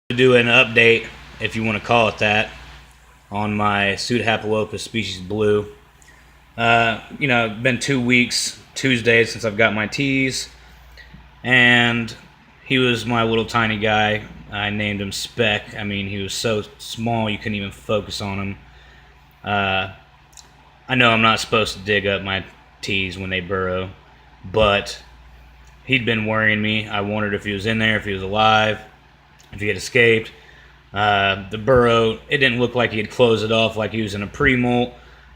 To do an update, if you want to call it that, on my Psuedhapalopus species blue. It's been 2 weeks, Tuesday, since I've got my teas, and he was my little tiny guy. I named him Speck. I mean, he was so small you couldn't even focus on him. I know I'm not supposed to dig up my teas when they burrow, but he'd been worrying me. I wondered if he was in there, if he was alive, if he had escaped. The burrow, it didn't look like he had closed it off like he was in a pre-molt.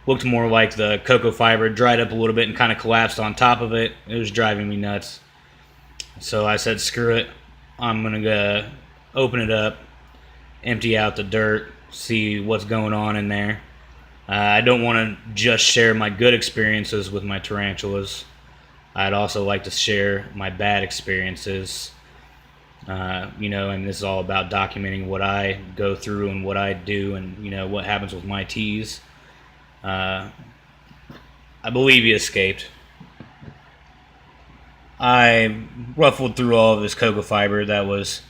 Looked more like the cocoa fiber dried up a little bit and kind of collapsed on top of it. It was driving me nuts. So I said, screw it. I'm going to go open it up, empty out the dirt, see what's going on in there. I don't want to just share my good experiences with my tarantulas. I'd also like to share my bad experiences. And this is all about documenting what I go through and what I do and, what happens with my teas. I believe he escaped. I ruffled through all of his cocoa fiber that was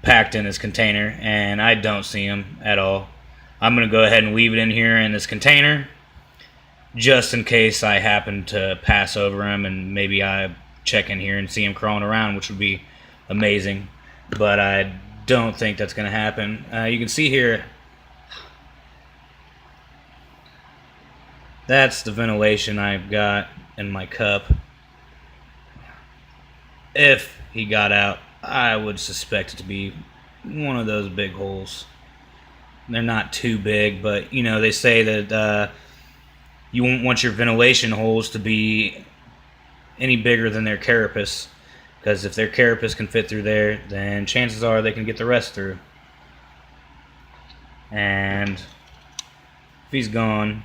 packed in his container, and I don't see him at all. I'm going to go ahead and leave it in here in this container, just in case I happen to pass over him and maybe I check in here and see him crawling around, which would be amazing. But I don't think that's going to happen. You can see here, that's the ventilation I've got in my cup. If he got out, I would suspect it to be one of those big holes. They're not too big, but they say that you won't want your ventilation holes to be any bigger than their carapace, because if their carapace can fit through there, then chances are they can get the rest through. And if he's gone,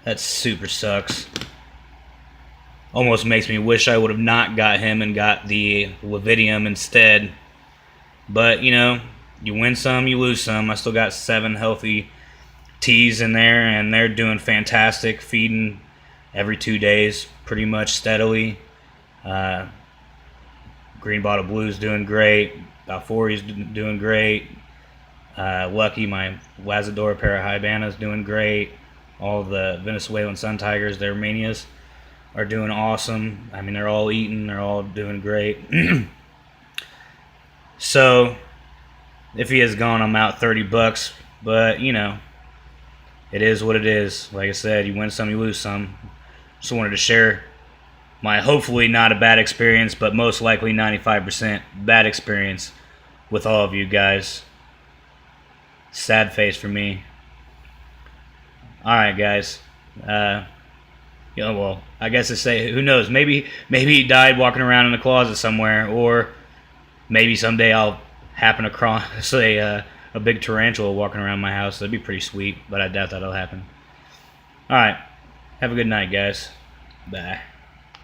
that super sucks. Almost makes me wish I would have not got him and got the Lividium instead. But, you win some, you lose some. I still got 7 healthy teas in there, and they're doing fantastic, feeding every 2 days pretty much steadily. Green Bottle Blue's doing great. Balfouri's doing great. Lucky, my Lazador Parahybana's doing great. All the Venezuelan Sun Tigers, their manias, are doing awesome. I mean, they're all eating. They're all doing great. So, if he has gone, I'm out $30. But, it is what it is. Like I said, you win some, you lose some. Just wanted to share my hopefully not a bad experience, but most likely 95% bad experience with all of you guys. Sad face for me. Alright, guys. Well, I guess to say, who knows? Maybe he died walking around in a closet somewhere, or maybe someday I'll happen across a big tarantula walking around my house. That'd be pretty sweet, but I doubt that'll happen. Alright. Have a good night, guys. Bye.